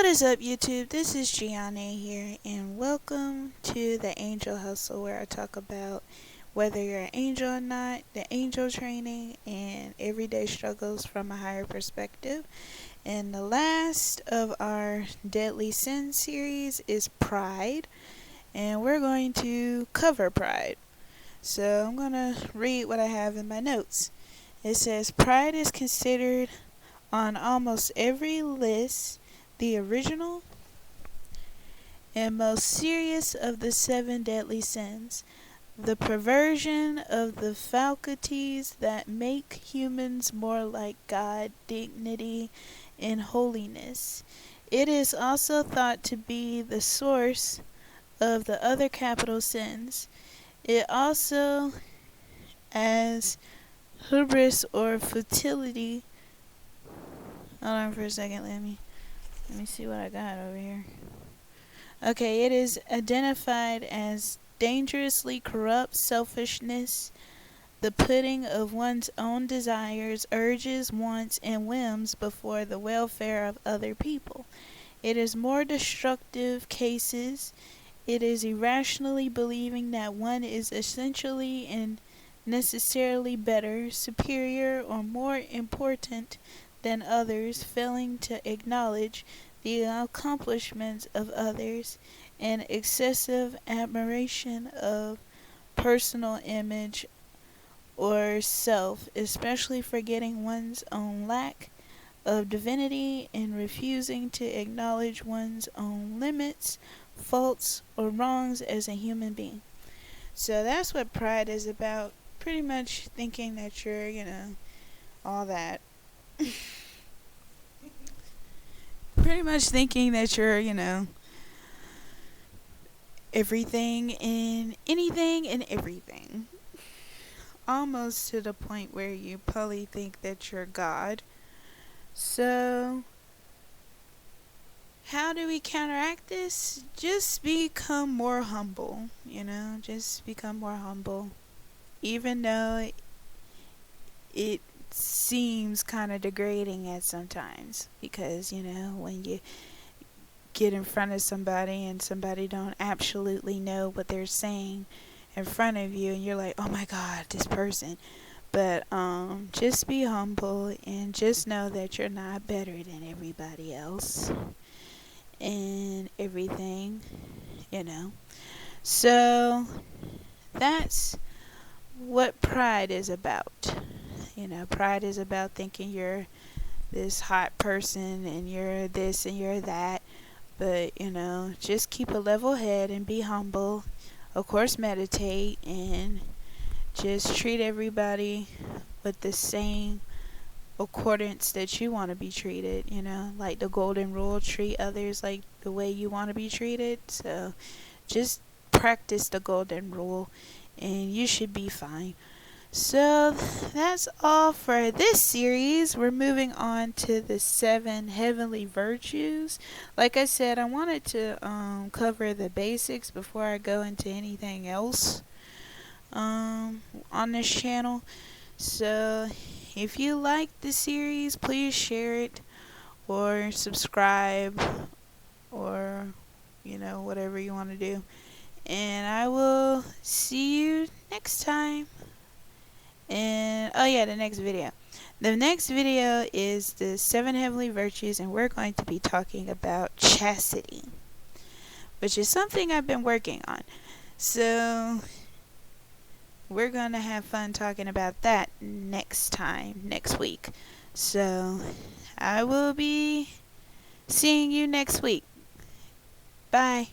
is up, YouTube? This is Gianna here, and welcome to the Angel Hustle, where I talk about whether you're an angel or not, the angel training, and everyday struggles from a higher perspective. And the last of our Deadly Sin series is Pride, and we're going to cover Pride. So I'm going to read what I have in my notes. It says, Pride is considered on almost every list the original and most serious of the 7 deadly sins, the perversion of the faculties that make humans more like God, dignity, and holiness. It is also thought to be the source of the other capital sins. It also, as hubris or futility. Hold on for a second, let me see what I got over here. Okay, it is identified as dangerously corrupt selfishness, the putting of one's own desires, urges, wants, and whims before the welfare of other people. It is more destructive cases. It is irrationally believing that one is essentially and necessarily better, superior, or more important than others, failing to acknowledge the accomplishments of others, and excessive admiration of personal image or self, especially forgetting one's own lack of divinity and refusing to acknowledge one's own limits, faults, or wrongs as a human being. So that's what pride is about. Pretty much thinking that you're, all that. Pretty much thinking that you're, everything and anything and everything. Almost to the point where you probably think that you're God. So, how do we counteract this? Just become more humble, just become more humble. Even though it seems kind of degrading at sometimes, because when you get in front of somebody and somebody don't absolutely know what they're saying in front of you, and you're like, oh my god, this person. But just be humble and just know that you're not better than everybody else and everything, so that's what pride is about. Pride is about thinking you're this hot person and you're this and you're that. But, just keep a level head and be humble. Of course, meditate and just treat everybody with the same accordance that you want to be treated. Like the golden rule, treat others like the way you want to be treated. So just practice the golden rule and you should be fine. So that's all for this series. We're moving on to the 7 heavenly virtues. Like I said, I wanted to cover the basics before I go into anything else on this channel. So if you like the series, please share it or subscribe or whatever you want to do. And I will see you next time. And the next video. The next video is the 7 heavenly virtues, and we're going to be talking about chastity, which is something I've been working on. So we're going to have fun talking about that next week. So I will be seeing you next week. Bye.